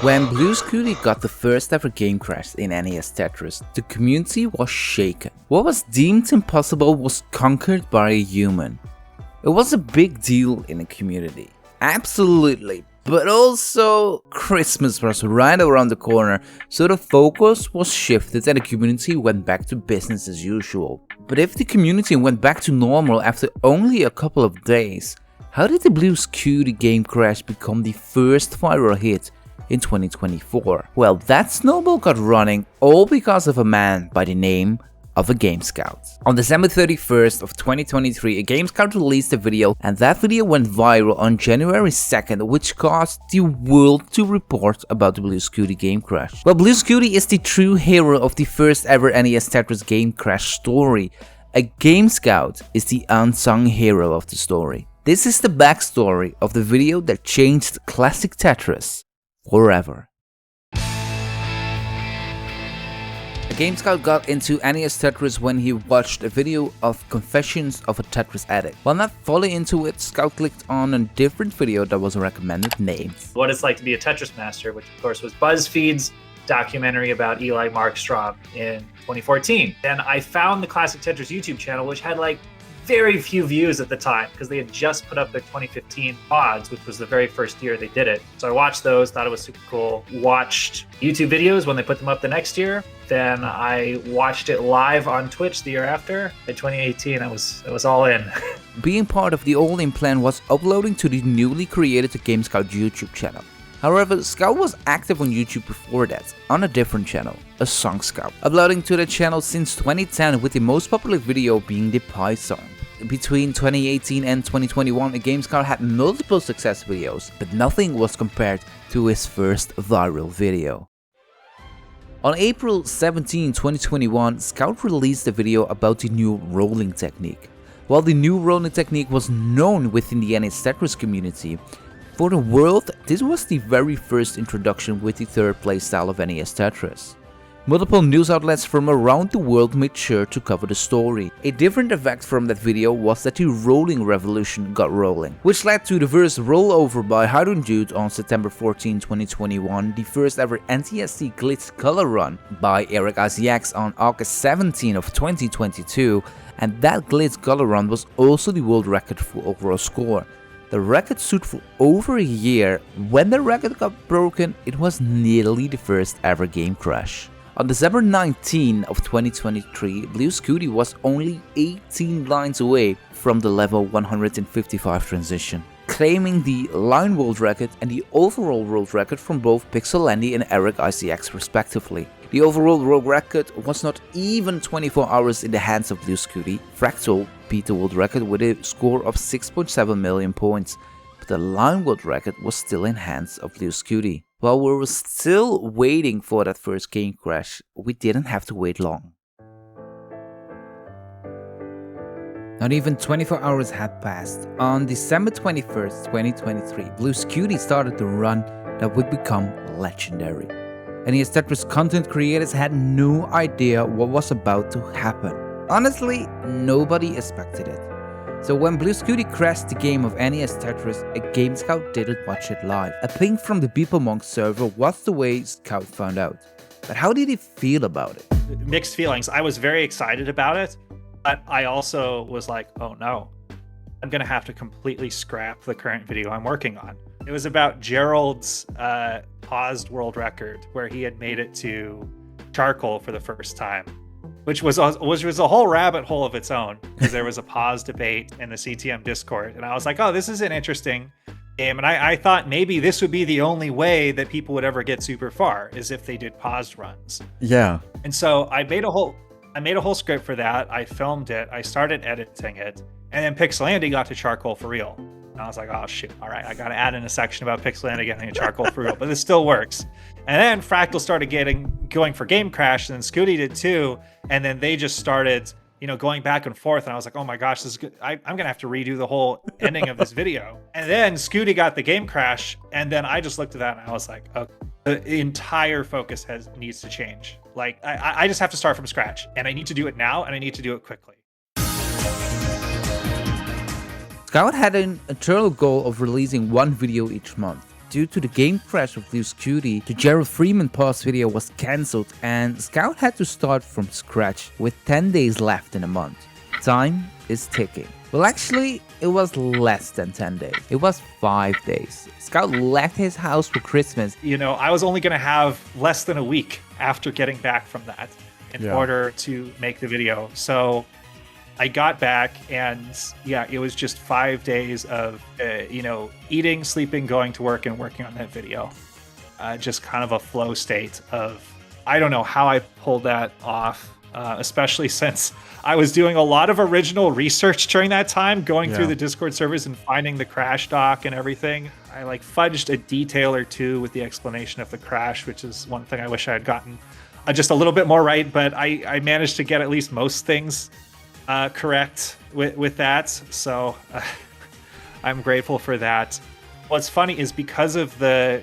When Blue Scuti got the first ever game crash in NES Tetris, the community was shaken. What was deemed impossible was conquered by a human. It was a big deal in the community. Absolutely. But also, Christmas was right around the corner, so the focus was shifted and the community went back to business as usual. But if the community went back to normal after only a couple of days, how did the Blue Scuti Game Crash become the first viral hit in 2024? Well, that snowball got running all because of a man by the name of aGameScout. On December 31st of 2023, aGameScout released a video, and that video went viral on January 2nd, which caused the world to report about the Blue Scuti Game Crash. Well, Blue Scuti is the true hero of the first ever NES Tetris Game Crash story. aGameScout is the unsung hero of the story. This is the backstory of the video that changed Classic Tetris forever. aGameScout got into NES Tetris when he watched a video of Confessions of a Tetris Addict. While not fully into it, Scout clicked on a different video that was recommended named What It's Like to Be a Tetris Master, which of course was BuzzFeed's documentary about Eli Markstrom in 2014. And I found the Classic Tetris YouTube channel, which had like very few views at the time because they had just put up their 2015 pods, which was the very first year they did it. So I watched those, thought it was super cool. Watched YouTube videos when they put them up the next year. Then I watched it live on Twitch the year after. In 2018, I was all in. Being part of the all-in plan was uploading to the newly created aGameScout YouTube channel. However, Scout was active on YouTube before that, on a different channel, unsung Scout, uploading to the channel since 2010 with the most popular video being the Pie Song. Between 2018 and 2021, aGameScout had multiple success videos, but nothing was compared to his first viral video. On April 17, 2021, Scout released a video about the new rolling technique. While the new rolling technique was known within the NES Tetris community, for the world, this was the very first introduction with the third playstyle of NES Tetris. Multiple news outlets from around the world made sure to cover the story. A different effect from that video was that the rolling revolution got rolling, which led to the first rollover by Harun Dude on September 14, 2021, the first ever NTSC Glitch Color Run by Eric ICX on August 17 of 2022, and that Glitch Color Run was also the world record for overall score. The record stood for over a year. When the record got broken, it was nearly the first ever game crash. On December 19 of 2023, Blue Scuti was only 18 lines away from the level 155 transition, claiming the line world record and the overall world record from both Pixel and Eric ICX respectively. The overall world record was not even 24 hours in the hands of Blue Scuti. Fractal beat the world record with a score of 6.7 million points, but the line world record was still in hands of Blue Scuti. While we were still waiting for that first game crash, we didn't have to wait long. Not even 24 hours had passed. On December 21st, 2023, Blue Scuti started the run that would become legendary. NES Tetris content creators had no idea what was about to happen. Honestly, nobody expected it. So when Blue Scuti crashed the game of NES Tetris, aGameScout didn't watch it live. A ping from the BeepleMonk server was the way Scout found out. But how did he feel about it? Mixed feelings. I was very excited about it, but I also was like, oh no, I'm gonna have to completely scrap the current video I'm working on. It was about Gerald's paused world record, where he had made it to charcoal for the first time, which was a whole rabbit hole of its own, because there was a pause debate in the CTM Discord, and I was like, oh, this is an interesting game, and I thought maybe this would be the only way that people would ever get super far, is if they did paused runs. Yeah. And so I made a whole script for that. I filmed it. I started editing it, and then Pixel got to charcoal for real. And I was like, oh shoot, all right, I gotta add in a section about Pixel getting a charcoal for real, but this still works. And then Fractal started going for Game Crash, and then Scuti did too, and then they just started, going back and forth, and I was like, oh my gosh, this is good. I'm gonna have to redo the whole ending of this video. And then Scuti got the Game Crash, and then I just looked at that and I was like, okay, the entire focus needs to change. Like, I just have to start from scratch, and I need to do it now, and I need to do it quickly. Scout had an internal goal of releasing one video each month. due to the game crash of Blue Scuti, the Gerald Freeman pause video was cancelled and Scout had to start from scratch with 10 days left in a month. Time is ticking. Well, actually, it was less than 10 days. It was 5 days. Scout left his house for Christmas. I was only going to have less than a week after getting back from that in order to make the video. So I got back and it was just 5 days of, eating, sleeping, going to work and working on that video. Just kind of a flow state of, I don't know how I pulled that off. Especially since I was doing a lot of original research during that time, going through the Discord servers and finding the crash doc and everything. I fudged a detail or two with the explanation of the crash, which is one thing I wish I had gotten just a little bit more right, but I managed to get at least most things correct with that. So I'm grateful for that. What's funny is because of the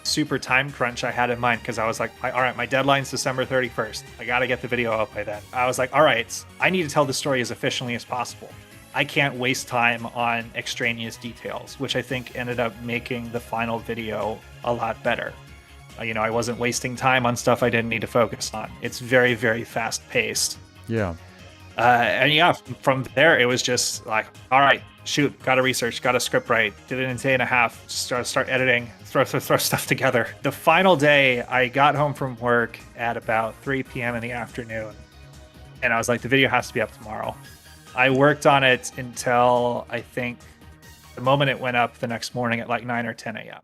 super time crunch I had in mind, because I was like, all right, my deadline's December 31st. I got to get the video out by then. I was like, all right, I need to tell the story as efficiently as possible. I can't waste time on extraneous details, which I think ended up making the final video a lot better. I wasn't wasting time on stuff I didn't need to focus on. It's very, very fast paced. Yeah. From there, it was just like, all right, shoot, got to research, got to script write, did it in a day and a half, start editing, throw stuff together. The final day, I got home from work at about 3 p.m. in the afternoon, and I was like, the video has to be up tomorrow. I worked on it until, I think, the moment it went up the next morning at like 9 or 10 a.m.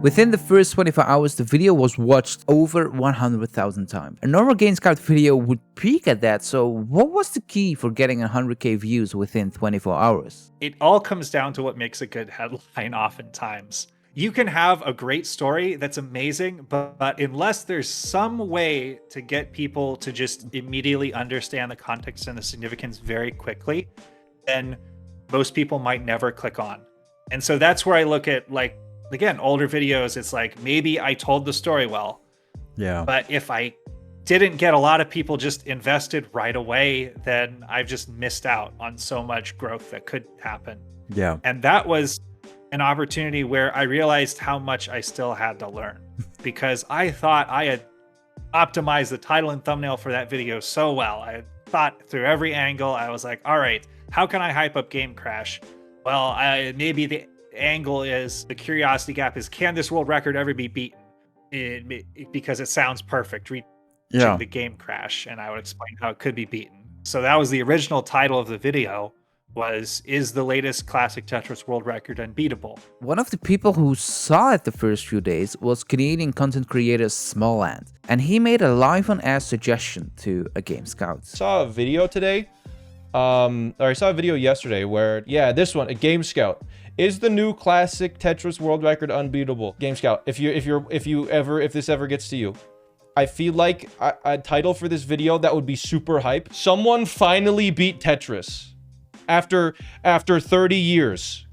Within the first 24 hours, the video was watched over 100,000 times. A normal aGameScout video would peak at that, so what was the key for getting 100k views within 24 hours? It all comes down to what makes a good headline oftentimes. You can have a great story that's amazing, but unless there's some way to get people to just immediately understand the context and the significance very quickly, then most people might never click on. And so that's where I look at, again, older videos, it's like, maybe I told the story well. Yeah. But if I didn't get a lot of people just invested right away, then I've just missed out on so much growth that could happen. Yeah. And that was an opportunity where I realized how much I still had to learn, because I thought I had optimized the title and thumbnail for that video so well. I had thought through every angle. I was like, all right, how can I hype up Game Crash? Well, maybe the angle is, the curiosity gap is, can this world record ever be beaten? Because it sounds perfect. The Game Crash, and I would explain how it could be beaten. So that was the original title of the video, is the latest Classic Tetris world record unbeatable? One of the people who saw it the first few days was Canadian content creator Smallland, and he made a live on air suggestion to aGameScout. Saw a video today, or I saw a video yesterday where, this one, aGameScout. Is the new Classic Tetris world record unbeatable? aGameScout, if this ever gets to you, I feel like a title for this video that would be super hype. Someone finally beat Tetris after 30 years,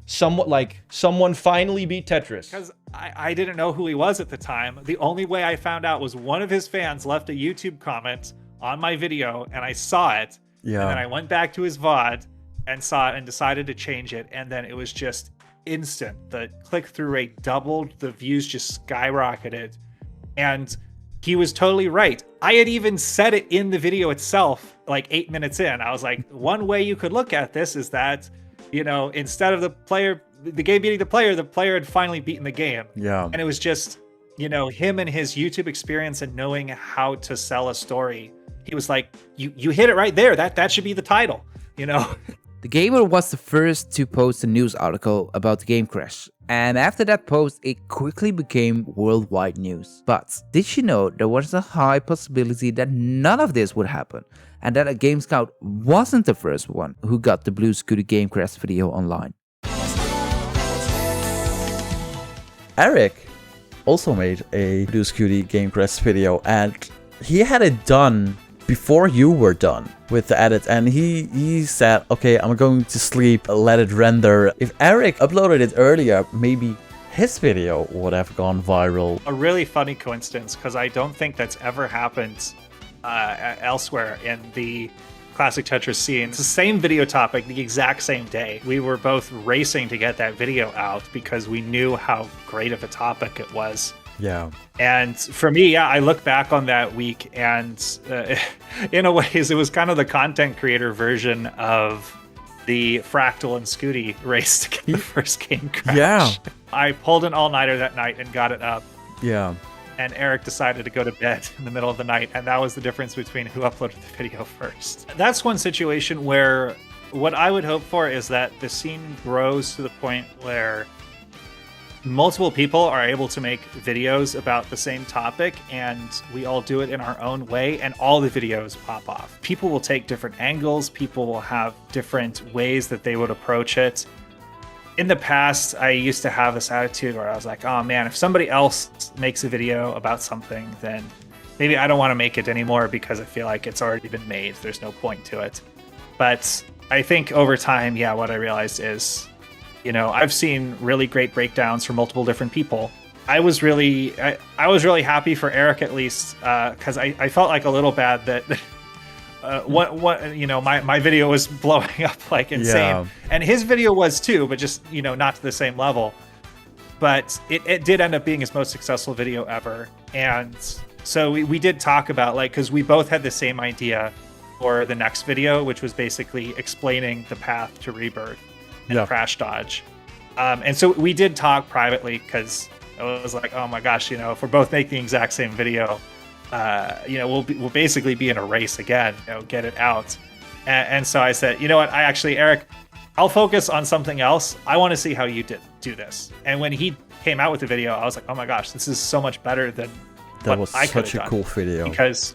someone finally beat Tetris. Because I didn't know who he was at the time. The only way I found out was one of his fans left a YouTube comment on my video, and I saw it. Yeah. And then I went back to his VOD and saw it and decided to change it, and then it was just instant. The click-through rate doubled, the views just skyrocketed, and he was totally right. I had even said it in the video itself, like 8 minutes in. I was like, one way you could look at this is that, instead of the game beating the player had finally beaten the game. Yeah. And it was just, him and his YouTube experience and knowing how to sell a story. He was like, you hit it right there. That should be the title, The gamer was the first to post a news article about the game crash, and after that post it quickly became worldwide news. But did you know there was a high possibility that none of this would happen, and that aGameScout wasn't the first one who got the Blue Scuti Game Crash video online? Eric also made a Blue Scuti Game Crash video, and he had it done before you were done with the edit, and he said, okay, I'm going to sleep, let it render. If Eric uploaded it earlier, maybe his video would have gone viral. A really funny coincidence, because I don't think that's ever happened elsewhere in the Classic Tetris scene. It's the same video topic, the exact same day. We were both racing to get that video out because we knew how great of a topic it was. Yeah. And for me, I look back on that week and in a ways, it was kind of the content creator version of the Fractal and Scuti race to get the first game crash. Yeah. I pulled an all-nighter that night and got it up. Yeah. And Eric decided to go to bed in the middle of the night, and that was the difference between who uploaded the video first. That's one situation where what I would hope for is that the scene grows to the point where multiple people are able to make videos about the same topic, and we all do it in our own way, and all the videos pop off. People will take different angles, people will have different ways that they would approach it. In the past, I used to have this attitude where I was like, oh man, if somebody else makes a video about something, then maybe I don't want to make it anymore because I feel like it's already been made. There's no point to it. But I think over time, yeah, what I realized is, I've seen really great breakdowns from multiple different people. I was really happy for Eric, at least, because I felt like a little bad that my video was blowing up like insane, Yeah. and his video was too, but just not to the same level. But it did end up being his most successful video ever, and so we did talk about because we both had the same idea for the next video, which was basically explaining the path to Rebirth and Crash Dodge. And so we did talk privately because I was like, oh my gosh, if we're both making the exact same video, we'll basically be in a race again, get it out. And so I said, you know what, Eric, I'll focus on something else. I want to see how you do this. And when he came out with the video, I was like, oh my gosh, this is so much better than That what was I could such have a done. cool video. Because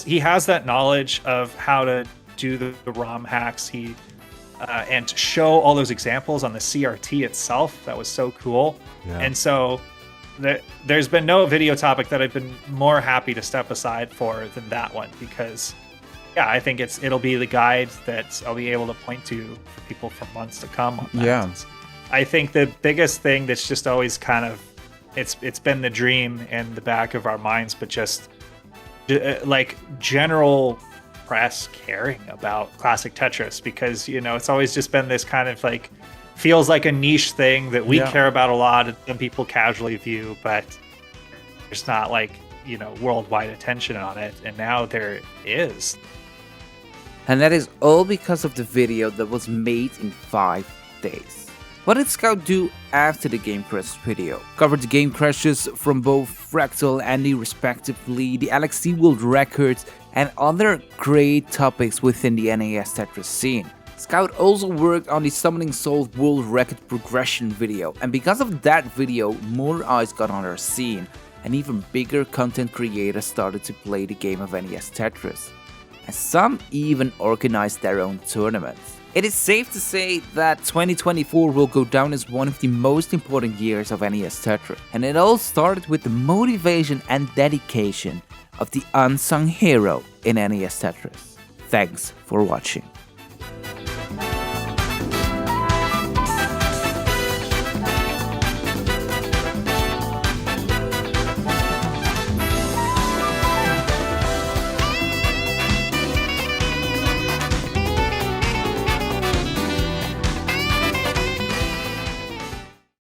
he has that knowledge of how to do the ROM hacks. And show all those examples on the CRT itself. That was so cool. Yeah. And so there's been no video topic that I've been more happy to step aside for than that one, because I think it'll be the guide that I'll be able to point to for people for months to come on that. Yeah. I think the biggest thing that's just always kind of it's been the dream in the back of our minds, but just general press caring about Classic Tetris, because it's always just been this kind of feels like a niche thing that we care about a lot and some people casually view, but there's not worldwide attention on it, and now there is. And that is all because of the video that was made in 5 days. What did Scout do after the Game Crash video? Covered the game crashes from both Fractal and the respectively, the LXD World Records, and other great topics within the NES Tetris scene. Scout also worked on the Summoning Solved World Record progression video, and because of that video, more eyes got on our scene, and even bigger content creators started to play the game of NES Tetris. And some even organized their own tournaments. It is safe to say that 2024 will go down as one of the most important years of NES Tetris, and it all started with the motivation and dedication of the unsung hero in NES Tetris. Thanks for watching.